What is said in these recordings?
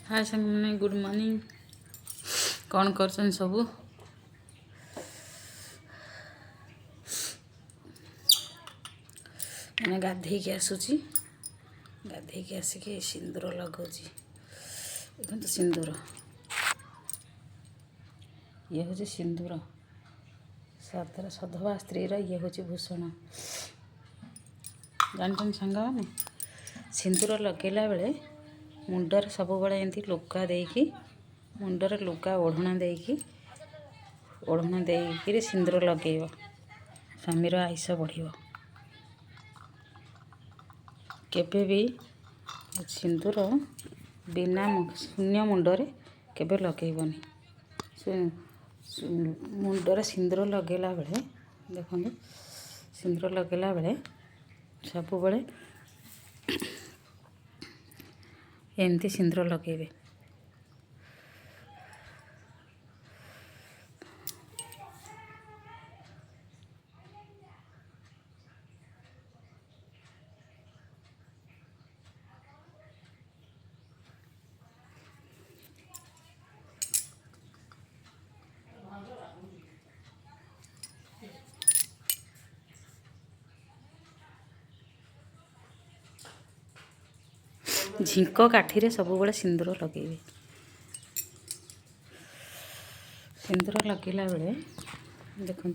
हाय सामने good morning. कौन कर सबू मैंने गाधे के आसूची गाधे के आसिक सिंदूर लगौची। देखो सिंदूर ये हूँ सिंदूर सधवा स्त्री ये हूँ भूषण। जानते सांग मैंने सिंदूर लगेला बेले मुंडर सब बड़े एमती लुगा देकी मुंडर लुगा ओढ़ना देकी सिंदूर लगेब स्वामीर आयुष बढ़। केबे भी सिंदूर बिना शून्य मुंडरे केबे लगेबनी। मुंडरे सिंदूर लगेला बेले देखो सिंदूर लगेला बेले सब बड़े एमती सिंदूर लगेबे। झिंक काठी सब बड़े सिंदूर लगेबे। सिंदूर लगेला बेले देखो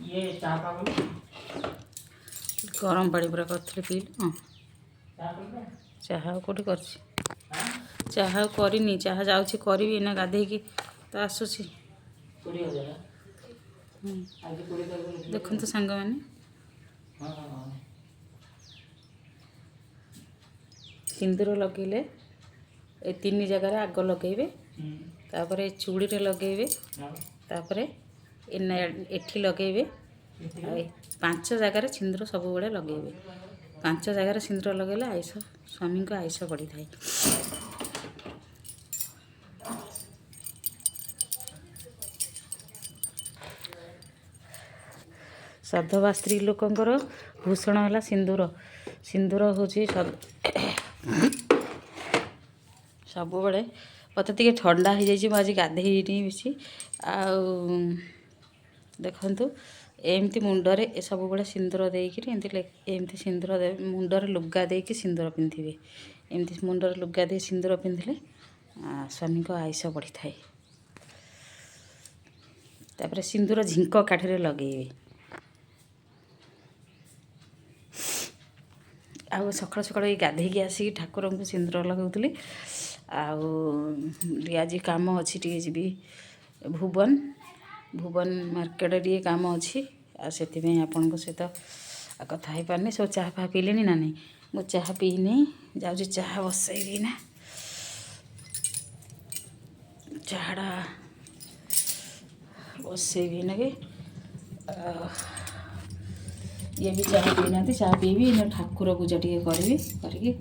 ये चाह गरम पानी पूरा कर पी चाह कौटी कर चाह करनी चाह जाऊँगी करी ना गाधे की तो आसूसी। देखो सांग मैंने सिंदूर लगेले ए तीन जगह आग लगेबे तापर चूड़ी रे लगेबे तापर एठी लगेबे 5 जगह सिंदूर सब बड़े लगेबे। 5 जगह सिंदूर लगेले आयुष स्वामी को आयुष बढ़ी थाए। सधवा स्त्री लोकंकर भूषण है सिंदूर। सिंदूर हूँ सब बड़े मत ठंडा हो जाए आज गाधे बेसी देखु एमती मुंडरे सब बड़े सिंदूर देकर एमती सिंदूर मुंडर लुगा देकी सिंदूर पिंधे एमती मुंडर लुगा दे सिंदूर पिंधिले स्वामी को आयुष बढ़ी थाए। तापर सिंदूर झिंक काठी लगेबे। आउ सकाल सकाल ये गाधे की आसिक ठाकुर को सिंदूर लगाऊली। आज कम अच्छी टे जी भुवन भुवन मार्केट टे कम अच्छी से आपण सहित कथा हो पारनी। सब चाह फा पीले ना नहीं मु चाह पीनी जाऊँ चाह बसैबी ना चाहटा बसैबी ना कि ये भी चाह पी ना चाह पीबी ठाकुर पूजा टे करी करके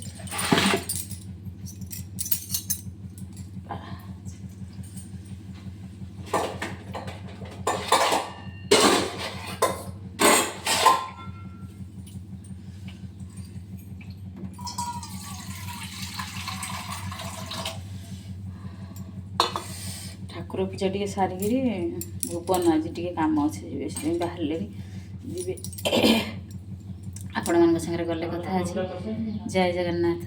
ठाकुर पूजा टे सारिकी भुवन आज टे कम अच्छे से बाहर जी आपण मान सागर गले कथा जय जगन्नाथ।